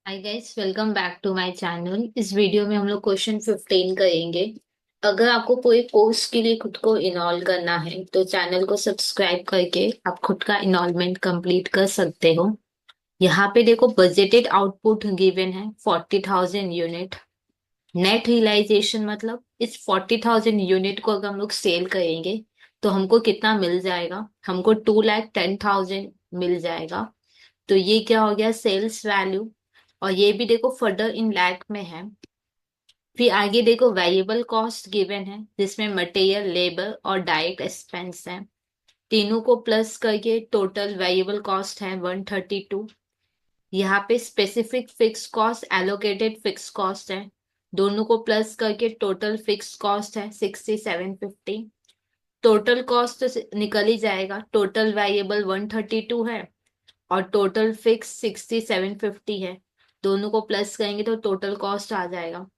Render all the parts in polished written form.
Hi guys, welcome back to my channel. इस video में हम लोग क्वेश्चन 15 करेंगे। अगर आपको कोई कोर्स के लिए खुद को इनरोल करना है तो चैनल को सब्सक्राइब करके आप खुद का इनरोलमेंट कंप्लीट कर सकते हो। यहाँ पे देखो, बजटेड आउटपुट गिवन है 40,000 यूनिट। नेट रियलाइजेशन मतलब इस 40,000 यूनिट को अगर हम लोग सेल करेंगे तो हमको कितना मिल जाएगा। हमको 2,10,000 मिल जाएगा। तो ये क्या हो गया, सेल्स वैल्यू। और ये भी देखो फर्दर इन लैख में है। फिर आगे देखो, वेरिएबल कॉस्ट गिवन है जिसमें मटेरियल, लेबर और डायरेक्ट एक्सपेंस है। तीनों को प्लस करके टोटल वेरिएबल कॉस्ट है 132। यहाँ पे specific fix cost, allocated fix cost है। दोनों को प्लस करके टोटल फिक्स कॉस्ट है 6750। टोटल कॉस्ट तो निकल ही जाएगा, टोटल वेरिएबल 132 है और टोटल फिक्स 6750 है। दोनों को प्लस करेंगे तो टोटल कॉस्ट आ जाएगा।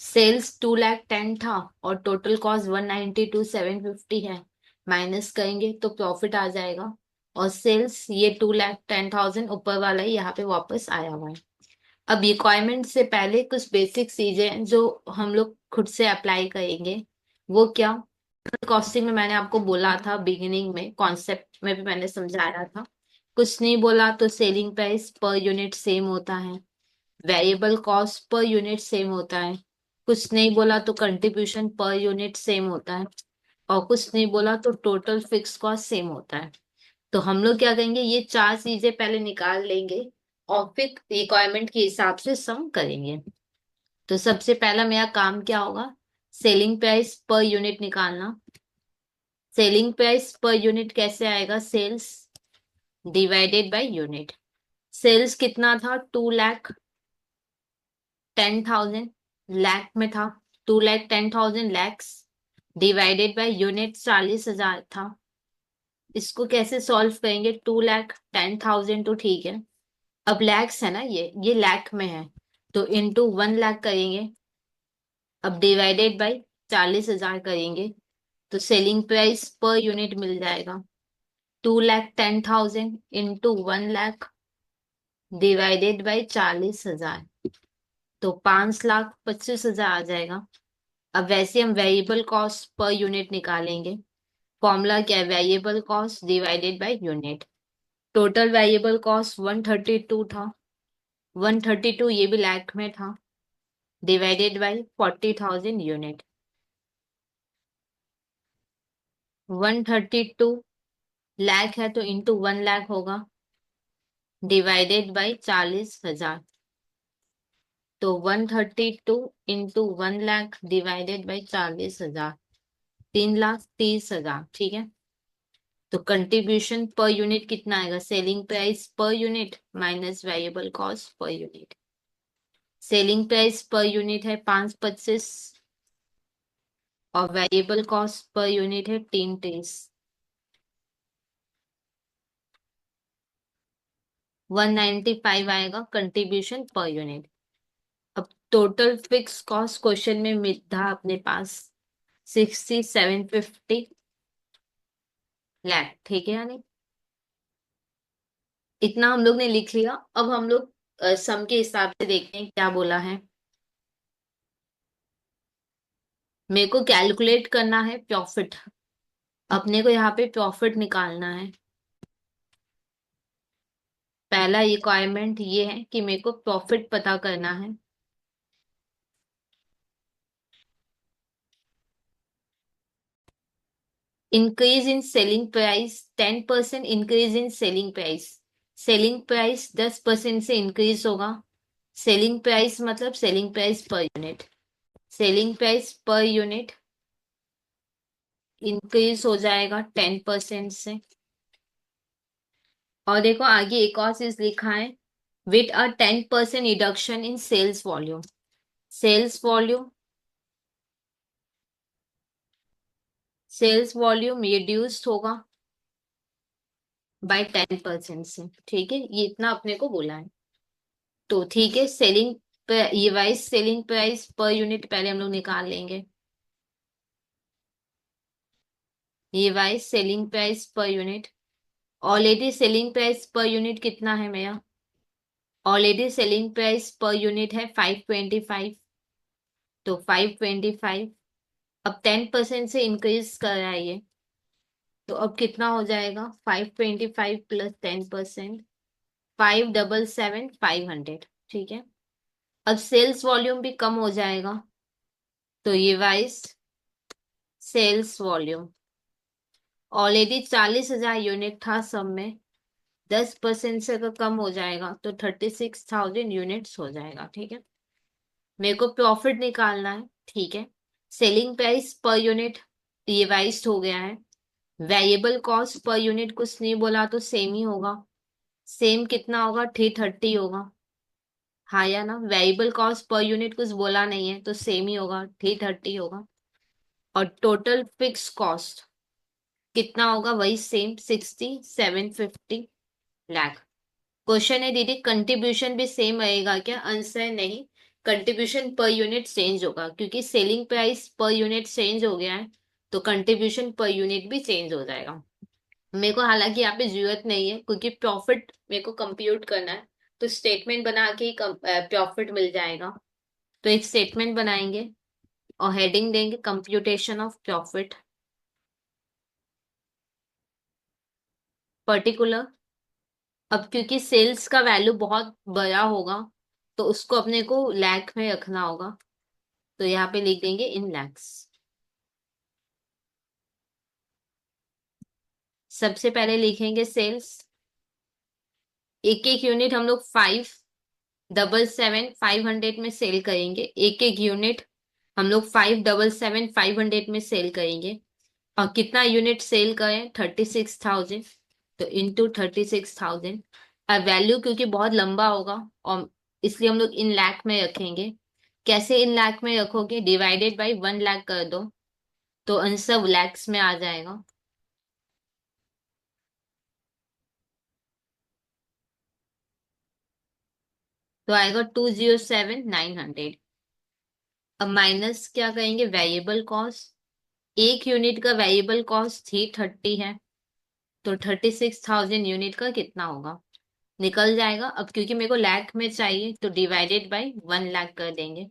सेल्स 2,10,000 था और टोटल कॉस्ट 192,750 है। माइनस करेंगे तो प्रॉफिट आ जाएगा। और सेल्स ये 2,10,000 ऊपर वाला ही यहाँ पे वापस आया हुआ है। अब रिक्वायरमेंट से पहले कुछ बेसिक चीजें हैं जो हम लोग खुद से अप्लाई करेंगे। वो क्या, कॉस्टिंग में मैंने आपको बोला था, बिगिनिंग में कॉन्सेप्ट में भी मैंने समझाया था। कुछ नहीं बोला तो selling price per unit same होता है, variable cost per unit same होता है। कुछ नहीं बोला तो कंट्रीब्यूशन पर यूनिट सेम होता है। और कुछ नहीं बोला तो टोटल फिक्स कॉस्ट सेम होता है। तो हम लोग क्या करेंगे, ये चार चीजें पहले निकाल लेंगे और फिर रिक्वायरमेंट के हिसाब से सम करेंगे। तो सबसे पहला मेरा काम क्या होगा, सेलिंग प्राइस पर यूनिट निकालना। सेलिंग प्राइस पर यूनिट कैसे आएगा, sales divided by unit. Sales कितना था, 2,10,000, लैख में था। 2,10,000 लैक्स डिवाइडेड बाय यूनिट 40,000 था। इसको कैसे सॉल्व करेंगे, 2,10,000 तो ठीक है। अब लैक्स है ना, ये लैख में है तो इंटू 1 लाख करेंगे। अब डिवाइडेड बाय 40,000 करेंगे तो सेलिंग प्राइस पर यूनिट मिल जाएगा। 2,10,000 इंटू 1 लाख डिवाइडेड बाई 40,000 तो 5,25,000 आ जाएगा। अब वैसे हम वेरिएबल कॉस्ट पर यूनिट निकालेंगे। फॉर्मूला क्या है, variable cost divided by unit. Total variable cost 132 था। 132 ये भी लाख में था, डिवाइडेड बाय 40,000 यूनिट। 132 लाख है तो इंटू 1 लाख होगा, डिवाइडेड बाई 40,000। तो 132 इंटू 1 लाख डिवाइडेड बाई 40,000, 3,30,000। ठीक है। तो कंट्रीब्यूशन पर यूनिट कितना आएगा, selling price per unit minus variable cost per unit. Selling price per unit है 5,25 और वेरिएबल कॉस्ट पर यूनिट है 3,30। 195 आएगा कंट्रीब्यूशन पर यूनिट। अब टोटल फिक्स कॉस्ट क्वेश्चन में था अपने पास 6750 लाख। ठीक है, यानी इतना हम लोग ने लिख लिया। अब हम लोग सम के हिसाब से देखते हैं क्या बोला है। मेरे को कैलकुलेट करना है प्रॉफिट। अपने को यहाँ पे प्रॉफिट निकालना है। पहला रिक्वायरमेंट ये है कि मेरे को प्रॉफिट पता करना है। Increase in selling price 10%, increase in selling price. Selling price 10% से इंक्रीज होगा। सेलिंग प्राइस मतलब selling price per unit. Selling price per unit increase हो जाएगा 10% से। और देखो आगे एक और चीज लिखा है, with a 10% reduction in sales volume. Sales volume, sales volume reduced होगा बाय 10% से। ठीक है, ये इतना अपने को बोला है। तो ठीक है, सेलिंग, ये wise selling price per unit पहले हम लोग निकाल लेंगे। ये wise selling price per unit, already selling price per unit कितना है मेरा, already selling price per unit है 525, तो 525 अब 10% से इंक्रीज कर रहा है ये, तो अब कितना हो जाएगा? 525 प्लस 10%, 577,500। ठीक है, अब सेल्स वॉल्यूम भी कम हो जाएगा, तो ये वाइज सेल्स वॉल्यूम ऑलरेडी 40,000 यूनिट था सब में, 10% से अगर कम हो जाएगा तो 36,000 यूनिट्स हो जाएगा। ठीक है, मेरे को प्रॉफिट निकालना है। ठीक है, selling price per unit revised हो गया है, वेरिएबल कॉस्ट पर यूनिट कुछ नहीं बोला तो सेम ही होगा। सेम कितना होगा? 330 होगा। हाँ या ना? वेरिएबल कॉस्ट पर यूनिट कुछ बोला नहीं है तो सेम ही होगा, 330 होगा। और टोटल फिक्स कॉस्ट कितना होगा? वही सेम, 6750 लाख। क्वेश्चन है दीदी कंट्रीब्यूशन भी सेम रहेगा क्या? आंसर नहीं, कंट्रीब्यूशन पर यूनिट चेंज होगा, क्योंकि selling price per unit change हो गया है, तो कंट्रीब्यूशन पर यूनिट भी चेंज हो जाएगा। मेरे को हालांकि यहाँ पे जरूरत नहीं है, क्योंकि प्रॉफिट मेरे को कंप्यूट करना है, तो स्टेटमेंट बना के ही प्रॉफिट मिल जाएगा। तो एक स्टेटमेंट बनाएंगे और हेडिंग देंगे कंप्यूटेशन ऑफ प्रॉफिट पर्टिकुलर। अब क्योंकि सेल्स का वैल्यू बहुत बड़ा होगा, तो उसको अपने को लैख में रखना होगा, तो यहाँ पे लिख देंगे इन लैक्स। सबसे पहले लिखेंगे सेल्स, एक एक यूनिट हम लोग 577,500 में सेल करेंगे, एक एक यूनिट हम लोग 577,500 में सेल करेंगे। और कितना यूनिट सेल करें? 36,000, तो इंटू 36,000। अब वैल्यू क्योंकि बहुत लंबा होगा, और इसलिए हम लोग इन लाख में रखेंगे। कैसे इन लाख में रखोगे? डिवाइडेड बाई 1 लाख कर दो, तो आंसर लैक्स में आ जाएगा। तो आएगा 207,900। अब माइनस क्या करेंगे? वेरिएबल कॉस्ट, एक यूनिट का वेरिएबल कॉस्ट 330 है, तो 36,000 यूनिट का कितना होगा? निकल जाएगा। अब क्योंकि मेरे को लाख में चाहिए, तो डिवाइडेड बाय 1 लाख कर देंगे।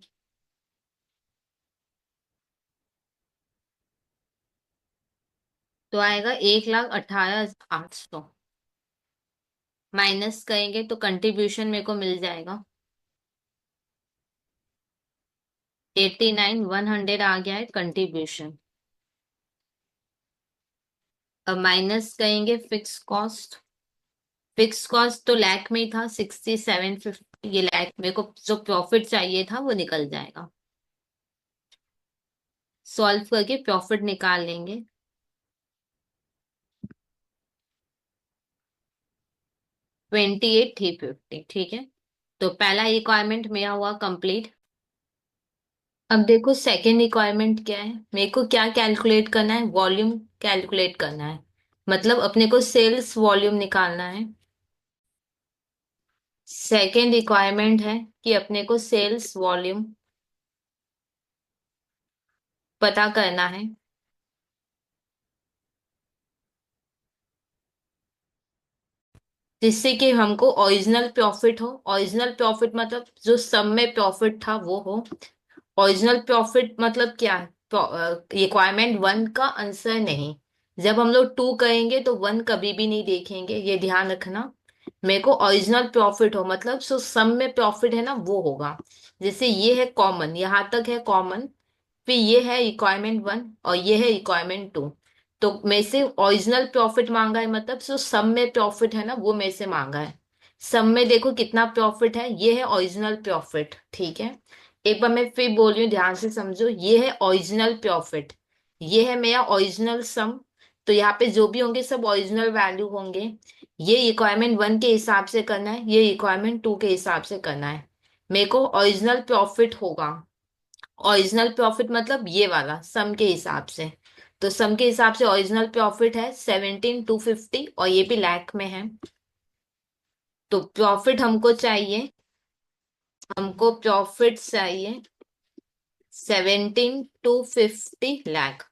तो आएगा 1,18,800। माइनस करेंगे तो कंट्रीब्यूशन मेरे को मिल जाएगा, 89,100 आ गया है कंट्रीब्यूशन। अब माइनस करेंगे फिक्स कॉस्ट, फिक्स कॉस्ट तो लाख में ही था, 6750, ये लाख मेरे को जो प्रॉफिट चाहिए था वो निकल जाएगा। सॉल्व करके प्रॉफिट निकाल लेंगे। 28,350। ठीक है, तो पहला रिक्वायरमेंट मेरा हुआ कंप्लीट। अब देखो सेकेंड रिक्वायरमेंट क्या है, मेरे को क्या कैलकुलेट करना है? वॉल्यूम कैलकुलेट करना है, मतलब अपने को सेल्स वॉल्यूम निकालना है। सेकेंड रिक्वायरमेंट है कि अपने को सेल्स वॉल्यूम पता करना है, जिससे कि हमको ओरिजिनल प्रॉफिट हो। ओरिजिनल प्रॉफिट मतलब जो सब में प्रॉफिट था वो हो। ओरिजिनल प्रॉफिट मतलब क्या है? रिक्वायरमेंट वन का आंसर नहीं, जब हम लोग टू कहेंगे तो वन कभी भी नहीं देखेंगे, ये ध्यान रखना। मेरे को ओरिजिनल प्रॉफिट हो, मतलब जो सम में प्रॉफिट है ना वो होगा। जैसे ये है कॉमन, यहाँ तक है कॉमन, फिर ये है रिक्वायरमेंट वन और ये है रिक्वायरमेंट टू, तो मेरे से ओरिजिनल प्रॉफिट मांगा है, मतलब जो सम में प्रॉफिट है ना वो मेरे से मांगा है। सम में देखो कितना प्रॉफिट है, ये है ओरिजिनल प्रॉफिट। ठीक है, एक बार मैं फिर बोल रही हूँ, ध्यान से समझो, ये है ओरिजिनल प्रॉफिट, ये है मेरा ओरिजिनल सम, तो यहाँ पे जो भी होंगे सब ओरिजिनल वैल्यू होंगे। ये रिक्वायरमेंट वन के हिसाब से करना है, ये रिक्वायरमेंट टू के हिसाब से करना है। मेरे को ओरिजिनल प्रॉफिट होगा, ओरिजिनल प्रॉफिट मतलब ये वाला सम के हिसाब से, तो सम के हिसाब से ओरिजिनल प्रॉफिट है 17,250, और ये भी लाख में है। तो प्रॉफिट हमको चाहिए, हमको प्रॉफिट चाहिए 17,250 लाख।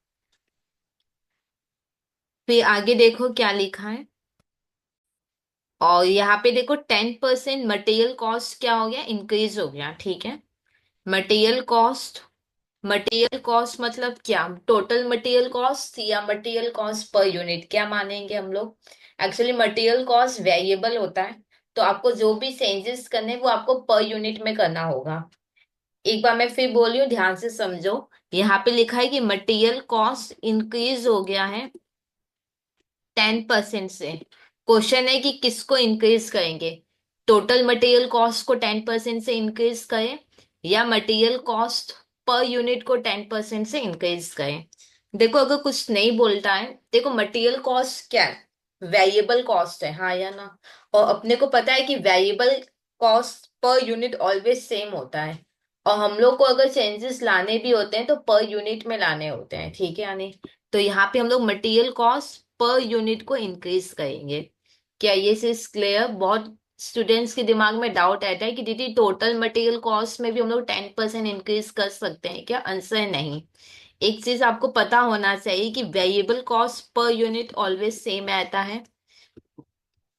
फिर आगे देखो क्या लिखा है, और यहाँ पे देखो 10% मटेरियल कॉस्ट क्या हो गया, इंक्रीज हो गया, ठीक है। मटेरियल कॉस्ट, मटेरियल कॉस्ट मतलब क्या, टोटल मटेरियल कॉस्ट या मटेरियल कॉस्ट पर यूनिट, क्या मानेंगे हम लोग। एक्चुअली मटेरियल कॉस्ट वेरिएबल होता है, तो आपको जो भी चेंजेस करने हैं, वो आपको पर यूनिट में करना होगा। एक बार मैं फिर बोल रही हूँ, ध्यान से समझो। यहाँ पे लिखा है कि मटेरियल कॉस्ट इंक्रीज हो गया है 10% से। क्वेश्चन है कि किसको इंक्रीज करेंगे, टोटल मटेरियल कॉस्ट को 10% से इंक्रीज करें, या मटेरियल कॉस्ट पर यूनिट को 10% से इंक्रीज करें। देखो अगर कुछ नहीं बोलता है, देखो मटेरियल कॉस्ट क्या है, वेरिएबल कॉस्ट है, हाँ या ना। और अपने को पता है कि variable cost per unit always same होता है। और हम लोग को अगर चेंजेस लाने भी होते हैं तो पर यूनिट में लाने होते हैं, ठीक है यानी। तो यहाँ पे हम लोग मटेरियल कॉस्ट पर यूनिट को इंक्रीज करेंगे। क्या ये चीज क्लियर। बहुत स्टूडेंट्स के दिमाग में डाउट आता है कि दीदी टोटल मटेरियल कॉस्ट में भी हम लोग 10% इंक्रीज कर सकते हैं क्या, आंसर है नहीं। एक चीज आपको पता होना चाहिए कि variable cost per unit always same रहता है,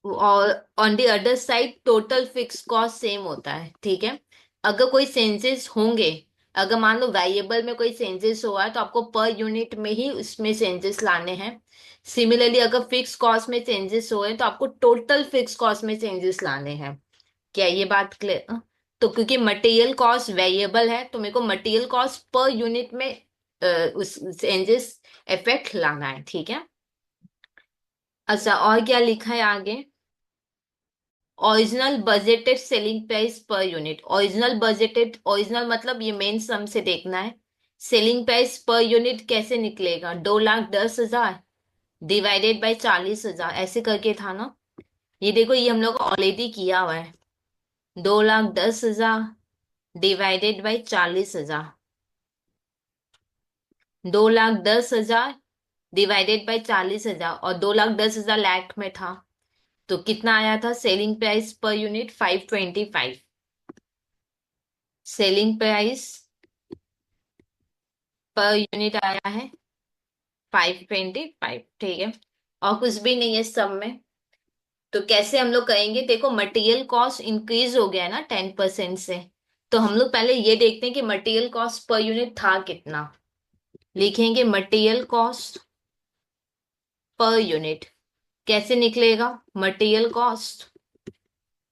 और on the other side total fix cost same होता है, ठीक है। अगर कोई चेंजेस होंगे, अगर मान लो वेरिएबल में कोई चेंजेस हुआ है, तो आपको पर यूनिट में ही उसमें चेंजेस लाने हैं। सिमिलरली अगर फिक्स कॉस्ट में चेंजेस हुए तो आपको टोटल फिक्स कॉस्ट में चेंजेस लाने हैं। क्या ये बात क्लियर। तो क्योंकि मटेरियल कॉस्ट वेरिएबल है, तो मेरे को मटेरियल कॉस्ट पर यूनिट में उस चेंजेस इफेक्ट लाना है, ठीक है। अच्छा और क्या लिखा है आगे, original budgeted selling price per unit. Original budgeted, original मतलब ये मेन सम से देखना है। सेलिंग प्राइस पर यूनिट कैसे निकलेगा, 2,10,000 डिवाइडेड बाय 40,000 ऐसे करके था ना। ये देखो ये हम लोग ऑलरेडी किया हुआ है। 2,10,000 डिवाइडेड बाय 40,000, 2,10,000 डिवाइडेड बाय 40,000, और 2,10,000 लाख में था। तो कितना आया था selling price per unit, 525। Selling price per unit आया है 525, ठीक है। और कुछ भी नहीं है सब में। तो कैसे हम लोग कहेंगे, देखो मटेरियल कॉस्ट इंक्रीज हो गया है ना 10% से। तो हम लोग पहले ये देखते हैं कि मटेरियल कॉस्ट पर यूनिट था कितना। लिखेंगे मटेरियल कॉस्ट पर यूनिट, कैसे निकलेगा, material cost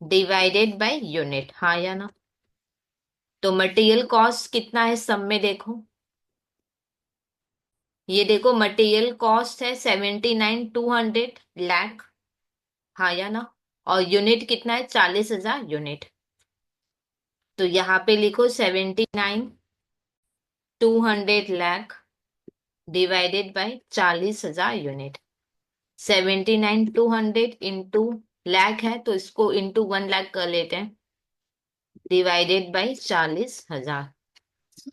divided by unit, हाँ या ना। तो मटेरियल कॉस्ट कितना है सब में देखो, ये देखो मटेरियल कॉस्ट है 79,200 लाख, हाँ या ना। और यूनिट कितना है, 40,000 यूनिट। तो यहाँ पे लिखो 79,200 lakh divided by 40,000 unit. 79,200 into lakh है, तो इसको इंटू 1 लाख कर लेते हैं, डिवाइडेड बाय 40,000।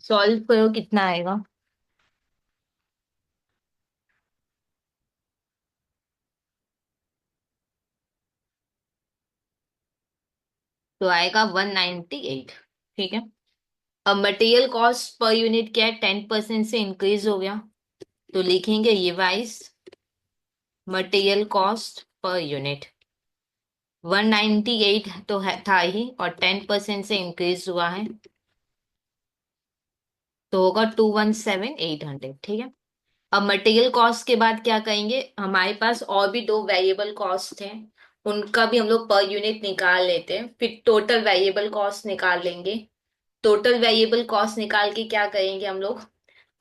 सॉल्व करो कितना आएगा। तो आएगा 198, ठीक है। अब मटेरियल कॉस्ट पर यूनिट क्या है, 10% से इंक्रीज हो गया। तो लिखेंगे ये wise material cost per unit 198 तो है था ही, और 10% से इंक्रीज हुआ है, तो होगा 217,800, ठीक है। अब मटेरियल कॉस्ट के बाद क्या कहेंगे, हमारे पास और भी दो वेरिएबल कॉस्ट हैं, उनका भी हम लोग पर यूनिट निकाल लेते हैं, फिर टोटल वेरिएबल कॉस्ट निकाल लेंगे। टोटल वेरिएबल कॉस्ट निकाल के क्या करेंगे हम लोग,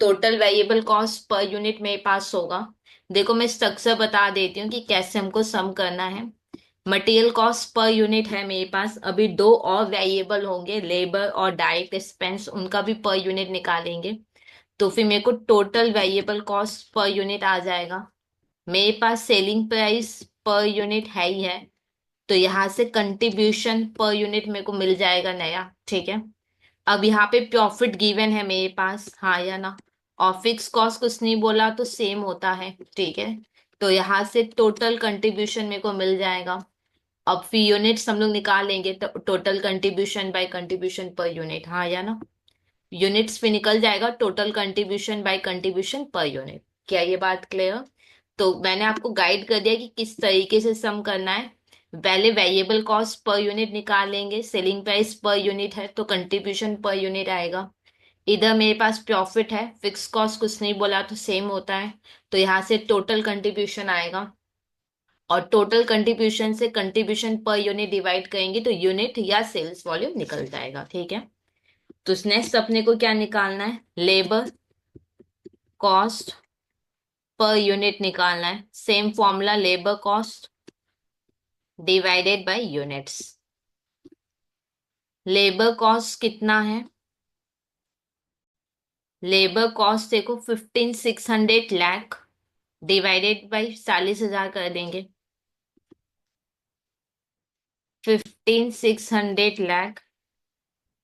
total variable cost per unit मेरे पास होगा। देखो मैं स्ट्रक्चर बता देती हूँ कि कैसे हमको सम करना है। मटेरियल कॉस्ट पर यूनिट है मेरे पास, अभी दो और वेरिएबल होंगे, लेबर और डायरेक्ट एक्सपेंस, उनका भी पर यूनिट निकालेंगे। तो फिर मेरे को total variable cost per unit आ जाएगा। मेरे पास सेलिंग प्राइस पर यूनिट है ही है, तो यहाँ से कंट्रीब्यूशन पर यूनिट मेरे को मिल जाएगा नया, ठीक है। अब यहाँ पे प्रॉफिट गिवन है मेरे पास, हाँ या ना। और फिक्स कॉस्ट कुछ नहीं बोला तो सेम होता है, ठीक है। तो यहाँ से टोटल कंट्रीब्यूशन मेरे को मिल जाएगा। अब फिर यूनिट्स हम लोग निकाल लेंगे, तो total contribution by contribution per unit, हाँ या ना। यूनिट्स पे निकल जाएगा total contribution by contribution per unit. क्या ये बात क्लियर। तो मैंने आपको गाइड कर दिया कि किस तरीके से सम करना है। पहले वेरिएबल कॉस्ट पर यूनिट निकालेंगे, सेलिंग प्राइस पर यूनिट है तो कंट्रीब्यूशन पर यूनिट आएगा। इधर मेरे पास प्रॉफिट है, फिक्स कॉस्ट कुछ नहीं बोला तो सेम होता है, तो यहाँ से टोटल कंट्रीब्यूशन आएगा, और टोटल कंट्रीब्यूशन से कंट्रीब्यूशन पर यूनिट डिवाइड करेंगे तो यूनिट या सेल्स वॉल्यूम निकल जाएगा। ठीक है, तो नेक्स्ट अपने को क्या निकालना है, लेबर कॉस्ट पर यूनिट निकालना है। Same formula, labour cost divided by units. Labour cost कितना है, लेबर कॉस्ट देखो 15,600 लाख डिवाइडेड बाई 40,000 कर देंगे। 15,600 लाख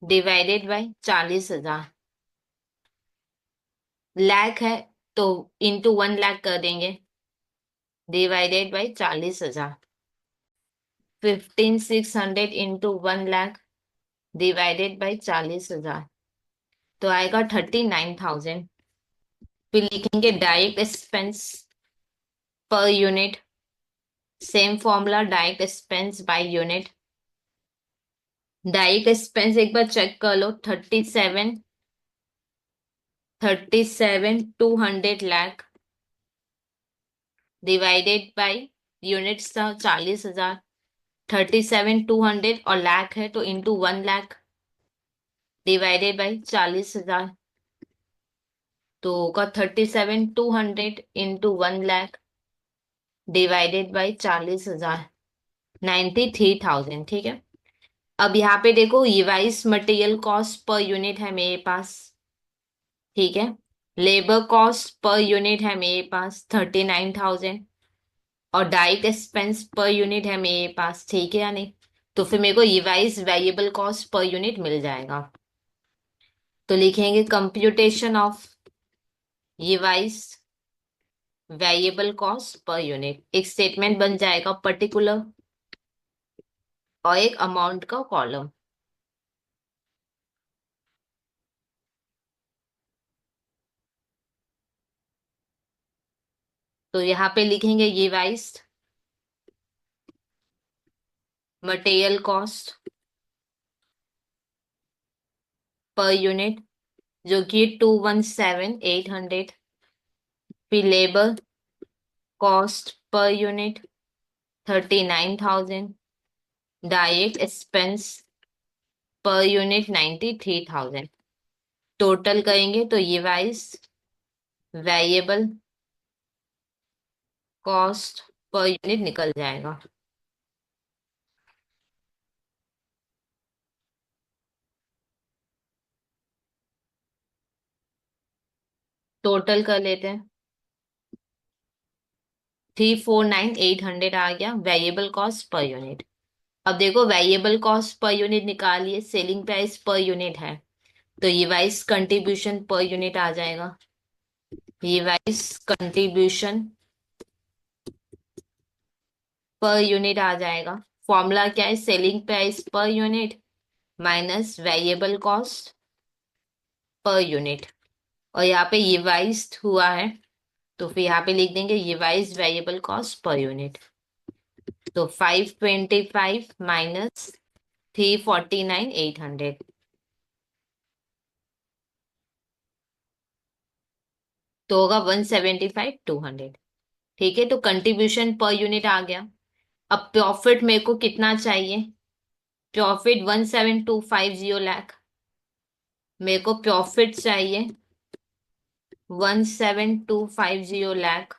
डिवाइडेड बाई 40,000, लाख है तो इंटू 1 लाख कर देंगे, divided by 40,000। 15,600 into 1 lakh divided by 40,000, तो आएगा 39,000। फिर लिखेंगे direct expense per unit, same formula, direct expense by unit. Direct expense एक बार चेक कर लो, 37,200 लाख डिवाइडेड बाई यूनिट्स था 40,000। 37,200 और लाख है तो इंटू 1 लाख डिवाइडेड बाई 40,000, तो होगा 37,200 इंटू 1 लाख डिवाइडेड बाई 40,000, 93,000। ठीक है, अब यहाँ पे देखो revise material cost per unit है मेरे पास। ठीक है, लेबर कॉस्ट पर यूनिट है मेरे पास 39,000, और डायरेक्ट एक्सपेंस पर यूनिट है मेरे पास। ठीक है या नहीं, तो फिर मेरे को revise variable cost per unit मिल जाएगा। तो लिखेंगे computation of revise variable cost per unit, एक स्टेटमेंट बन जाएगा पर्टिकुलर और एक अमाउंट का कॉलम। तो यहाँ पे लिखेंगे revised material cost per unit, जो कि 217,800। फिर labour cost per unit 39,000, direct expense per unit 93,000। Total करेंगे तो revise variable cost per unit निकल जाएगा। टोटल कर लेते हैं, 349,800 आ गया वेरिएबल कॉस्ट पर यूनिट। अब देखो वेरिएबल कॉस्ट पर यूनिट निकालिए, सेलिंग प्राइस पर यूनिट है, तो रिवाइज कंट्रीब्यूशन पर यूनिट आ जाएगा। रिवाइज कंट्रीब्यूशन पर यूनिट आ जाएगा। फॉर्मूला क्या है, selling price per unit minus variable cost per unit, और यहाँ पे रिवाइज्ड हुआ है तो फिर यहाँ पे लिख देंगे revise variable cost per unit. तो 525 माइनस 349,800, तो होगा 175,200। ठीक है, तो कंट्रीब्यूशन पर यूनिट आ गया। अब प्रॉफिट मेरे को कितना चाहिए, प्रॉफिट 17,250 लाख, मेरे को प्रॉफिट चाहिए 17,250 लाख,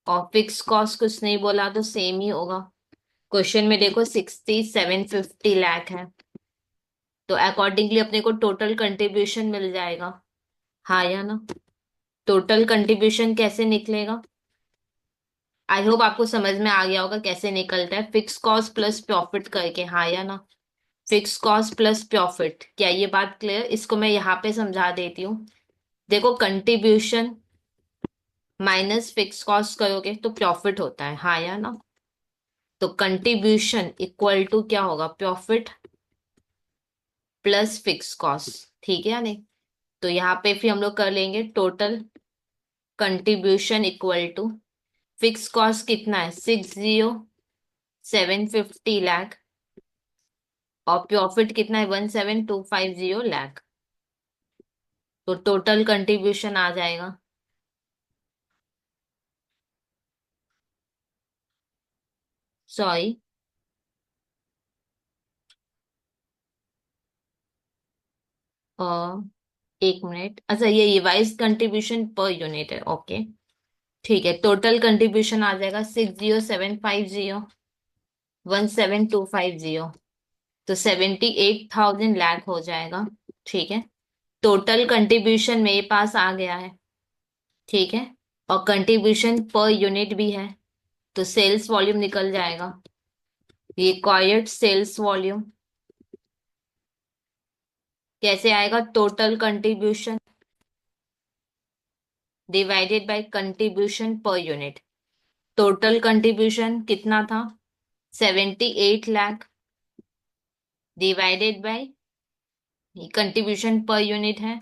और फिक्स कॉस्ट कुछ नहीं बोला तो सेम ही होगा। क्वेश्चन में देखो 6750 लाख है, तो अकॉर्डिंगली अपने को टोटल कंट्रीब्यूशन मिल जाएगा। हाँ या ना, टोटल कंट्रीब्यूशन कैसे निकलेगा, आई होप आपको समझ में आ गया होगा कैसे निकलता है, फिक्स कॉस्ट प्लस प्रॉफिट करके। हाँ या ना, फिक्स कॉस्ट प्लस प्रॉफिट, क्या ये बात क्लियर, इसको मैं यहाँ पे समझा देती हूँ। देखो कंट्रीब्यूशन माइनस फिक्स कॉस्ट करोगे तो प्रॉफिट होता है। हाँ या ना, तो कंट्रीब्यूशन इक्वल टू क्या होगा, प्रॉफिट प्लस फिक्स कॉस्ट। ठीक है या नहीं, तो यहाँ पे फिर हम लोग कर लेंगे total contribution equal to fix cost कितना है, 750 लाख, और प्रॉफिट कितना है, 17250 लाख। तो टोटल कंट्रीब्यूशन आ जाएगा, सॉरी, और एक मिनट, अच्छा ये रिवाइज कंट्रीब्यूशन पर यूनिट है, ओके। ठीक है, टोटल कंट्रीब्यूशन आ जाएगा 60750, 17250, तो 78,000 लाख हो जाएगा। ठीक है, टोटल कंट्रीब्यूशन मेरे पास आ गया है। ठीक है, और कंट्रीब्यूशन पर यूनिट भी है, तो सेल्स वॉल्यूम निकल जाएगा। रिक्वायर्ड सेल्स वॉल्यूम कैसे आएगा, total contribution divided by contribution per unit. Total contribution कितना था, 78 लाख, डिवाइडेड बाय कंट्रीब्यूशन पर यूनिट है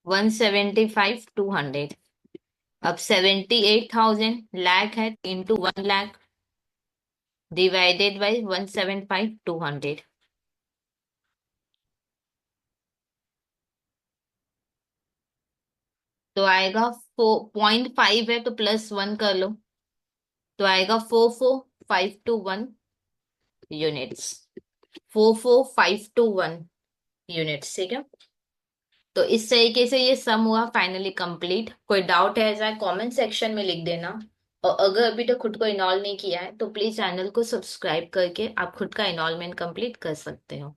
175,200। अब 78,000 लाख है इंटू 1 लाख, डिवाइडेड बाई 175,200। तो आएगा 4.5 है तो +1 कर लो, तो आएगा 44,521 यूनिट्स। 44,521 यूनिट्स, ठीक है। तो इस तरीके से ये सम हुआ फाइनली कंप्लीट। कोई डाउट है ऐसा कमेंट सेक्शन में लिख देना। और अगर अभी तक खुद को इनॉल्व नहीं किया है तो प्लीज चैनल को सब्सक्राइब करके आप खुद का इनॉल्वमेंट कंप्लीट कर सकते हो।